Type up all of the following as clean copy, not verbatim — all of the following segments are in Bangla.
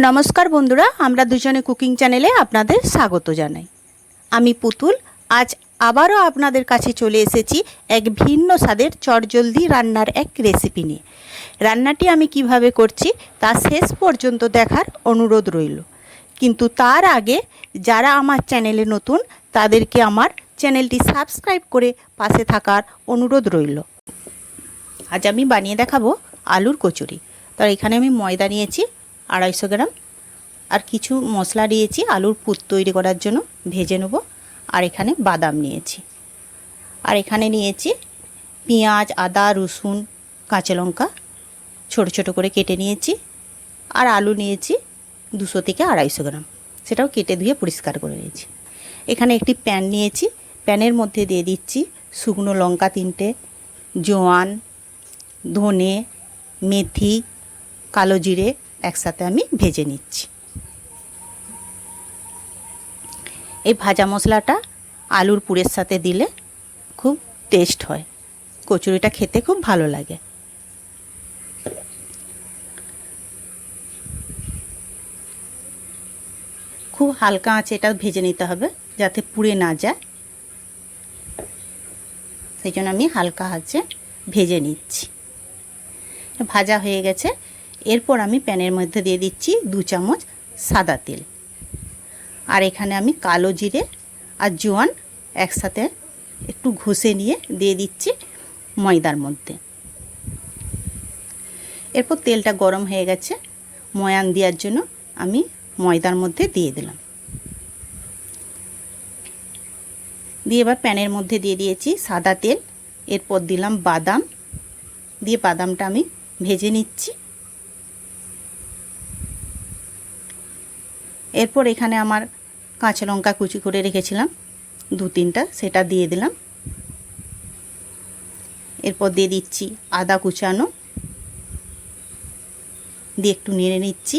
নমস্কার বন্ধুরা, আমরা দুজনে কুকিং চ্যানেলে আপনাদের স্বাগত জানাই। আমি পুতুল। আজ আবারও আপনাদের কাছে চলে এসেছি এক ভিন্ন স্বাদের চটজলদি রান্নার এক রেসিপি নিয়ে। রান্নাটি আমি কিভাবে করছি তা শেষ পর্যন্ত দেখার অনুরোধ রইল। কিন্তু তার আগে যারা আমার চ্যানেলে নতুন তাদেরকে আমার চ্যানেলটি সাবস্ক্রাইব করে পাশে থাকার অনুরোধ রইল। আজ আমি বানিয়ে দেখাবো আলুর কচুরি। তো এখানে আমি ময়দা নিয়েছি 250 গ্রাম, আর কিছু মশলা দিয়েছি আলুর পুর তৈরি করার জন্য ভেজে নেব। আর এখানে বাদাম নিয়েছি, আর এখানে নিয়েছি পেঁয়াজ, আদা, রসুন, কাঁচা লঙ্কা ছোট ছোট করে কেটে নিয়েছি। আর আলু নিয়েছি 200 থেকে 250 গ্রাম, সেটাও কেটে ধুয়ে পরিষ্কার করে নিয়েছি। এখানে একটি প্যান নিয়েছি, প্যানের মধ্যে দিয়ে দিচ্ছি শুকনো লঙ্কা 3টে, জোয়ান, ধনে, মেথি, কালো জিরে একসাথে আমি ভেজে নিচ্ছি। এই ভাজা মশলাটা আলুর পুরের সাথে দিলে খুব টেস্ট হয়, কচুরিটা খেতে খুব ভালো লাগে। খুব হালকা আঁচে এটা ভেজে নিতে হবে যাতে পুড়ে না যায়, সেই জন্য আমি হালকা আঁচে ভেজে নিচ্ছি। ভাজা হয়ে গেছে। এরপর আমি প্যানের মধ্যে দিয়ে দিচ্ছি 2 চামচ সাদা তেল, আর এখানে আমি কালো জিরে আর জোয়ান একসাথে একটু ঘষে নিয়ে দিয়ে দিচ্ছি ময়দার মধ্যে। এরপর তেলটা গরম হয়ে গেছে, ময়ান দেওয়ার জন্য আমি ময়দার মধ্যে দিয়ে দিলাম। দিয়ে এবার প্যানের মধ্যে দিয়ে দিয়েছি সাদা তেল, এরপর দিলাম বাদাম, দিয়ে বাদামটা আমি ভেজে নিচ্ছি। এরপর এখানে আমার কাঁচা লঙ্কা কুচি করে রেখেছিলাম 2-3টা, সেটা দিয়ে দিলাম। এরপর দিয়ে দিচ্ছি আদা কুচানো, দিয়ে একটু নেড়ে নিচ্ছি।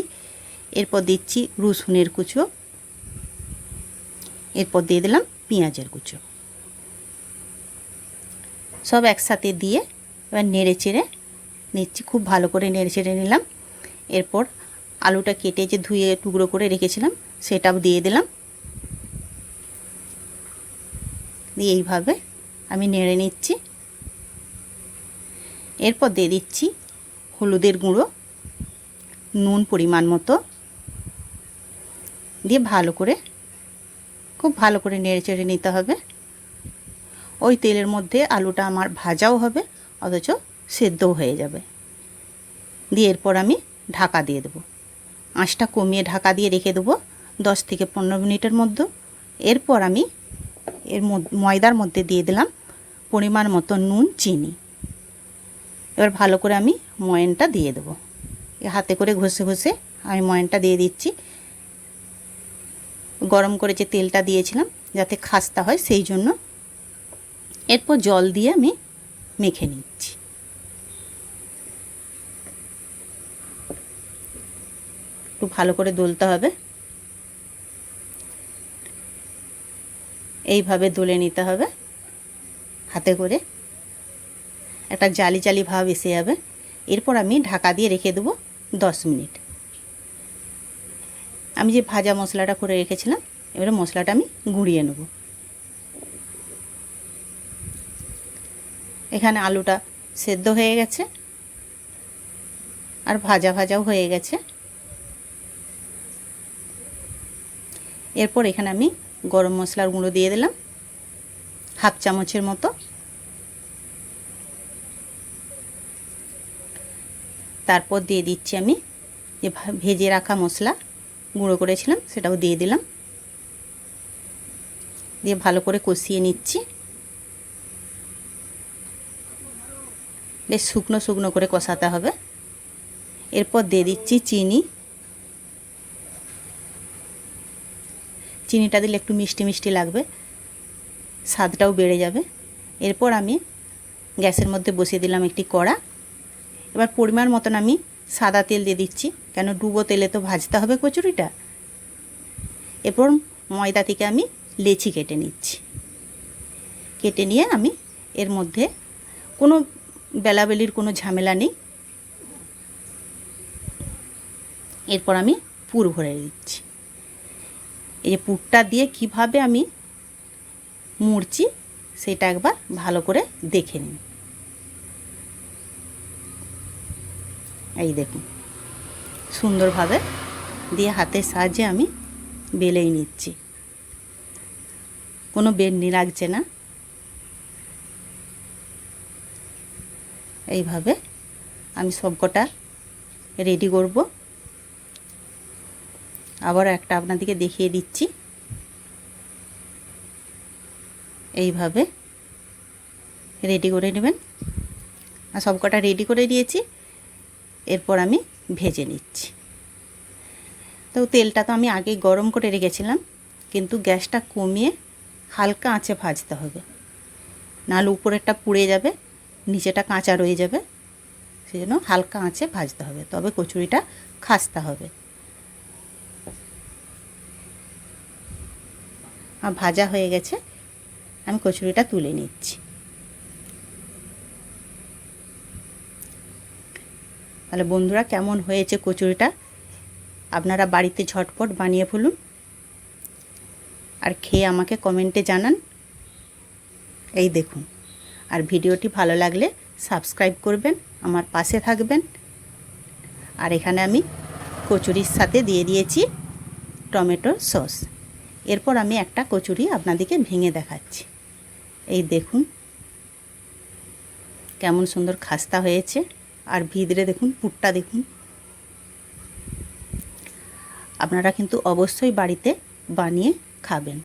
এরপর দিচ্ছি রসুনের কুচো, এরপর দিয়ে দিলাম পেঁয়াজের কুচো, সব একসাথে দিয়ে এবার নেড়ে চেড়ে নিচ্ছি। খুব ভালো করে নেড়ে চেড়ে নিলাম। এরপর আলুটা কেটে যে ধুয়ে টুকরো করে রেখেছিলাম সেটাও দিয়ে দিলাম, দিয়ে এইভাবে আমি নেড়ে নিচ্ছি। এরপর দিয়ে দিচ্ছি হলুদের গুঁড়ো, নুন পরিমাণ মতো, দিয়ে ভালো করে খুব ভালো করে নেড়ে চেড়ে নিতে হবে। ওই তেলের মধ্যে আলুটা আমার ভাজাও হবে অথচ সেদ্ধও হয়ে যাবে। দিয়ে এরপর আমি ঢাকা দিয়ে দেবো, আঁচটা কমিয়ে ঢাকা দিয়ে রেখে দেবো 10 থেকে 15 মিনিটের মধ্যে। এরপর আমি এর ময়দার মধ্যে দিয়ে দিলাম পরিমাণ মতো নুন, চিনি। এবার ভালো করে আমি ময়ানটা দিয়ে দেবো, হাতে করে ঘষে ঘষে আমি ময়ানটা দিয়ে দিচ্ছি। গরম করে যে তেলটা দিয়েছিলাম যাতে খাস্তা হয় সেই জন্য। এরপর জল দিয়ে আমি মেখে নিচ্ছি। একটু ভালো করে দলতে হবে, এইভাবে দলে নিতে হবে হাতে করে, একটা জালি জালি ভাব এসে যাবে। এরপর আমি ঢাকা দিয়ে রেখে দেবো 10 মিনিট। আমি যে ভাজা মশলাটা করে রেখেছিলাম এবারে মশলাটা আমি গুঁড়িয়ে নেব। এখানে আলুটা সেদ্ধ হয়ে গেছে আর ভাজা ভাজাও হয়ে গেছে। এরপর এখানে আমি গরম মশলার গুঁড়ো দিয়ে দিলাম 1/2 চামচের মতো। তারপর দিয়ে দিচ্ছি আমি যে ভেজে রাখা মশলা গুঁড়ো করেছিলাম সেটাও দিয়ে দিলাম, দিয়ে ভালো করে কষিয়ে নিচ্ছি। বেশ শুকনো শুকনো করে কষাতে হবে। এরপর দিয়ে দিচ্ছি চিনি, চিনিটা দিলে একটু মিষ্টি মিষ্টি লাগবে, স্বাদটাও বেড়ে যাবে। এরপর আমি গ্যাসের মধ্যে বসিয়ে দিলাম একটি কড়া। এবার পরিমাণ মতন আমি সাদা তেল দিয়ে দিচ্ছি, কেন ডুবো তেলে তো ভাজতে হবে কচুরিটা। এরপর ময়দা থেকে আমি লেচি কেটে নিচ্ছি, কেটে নিয়ে আমি এর মধ্যে কোনো বেলাবেলির কোনো ঝামেলা নেই। এরপর আমি পুর ভরে দিচ্ছি। এই যে পুরটা দিয়ে কিভাবে আমি মুড়ছি সেটা একবার ভালো করে দেখে নিন। এই দেখুন সুন্দরভাবে দিয়ে হাতের সাহায্যে আমি বেলেই নিচ্ছি, কোনো বেন্নি লাগছে না। এইভাবে আমি সবকটা রেডি করব। আবার একটা আপনাদেরকে দেখিয়ে দিচ্ছি। এইভাবে রেডি করে নেবেন। আর সবকটা রেডি করে দিয়েছি, এরপর আমি ভেজে নিচ্ছি। তো তেলটা তো আমি আগেই গরম করে রেখেছিলাম, কিন্তু গ্যাসটা কমিয়ে হালকা আঁচে ভাজতে হবে, নাহলে উপরেরটা পুড়ে যাবে, নিচেটা কাঁচা রয়ে যাবে। সেই জন্য হালকা আঁচে ভাজতে হবে, তবে কচুরিটা খাস্তা হবে। আর ভাজা হয়ে গেছে, আমি কচুরিটা তুলে নিচ্ছি। তাহলে বন্ধুরা, কেমন হয়েছে কচুরিটা আপনারা বাড়িতে ঝটপট বানিয়ে ফেলুন আর খেয়ে আমাকে কমেন্টে জানান। এই দেখুন, আর ভিডিওটি ভালো লাগলে সাবস্ক্রাইব করবেন, আমার পাশে থাকবেন। আর এখানে আমি কচুরির সাথে দিয়ে দিয়েছি টমেটোর সস। এরপর আমি একটা কচুরি আপনাদেরকে ভেঙে দেখাচ্ছি। এই দেখুন কেমন সুন্দর খাস্তা হয়েছে, আর ভিতরে দেখুন পুরটা দেখুন। আপনারা কিন্তু অবশ্যই বাড়িতে বানিয়ে খাবেন।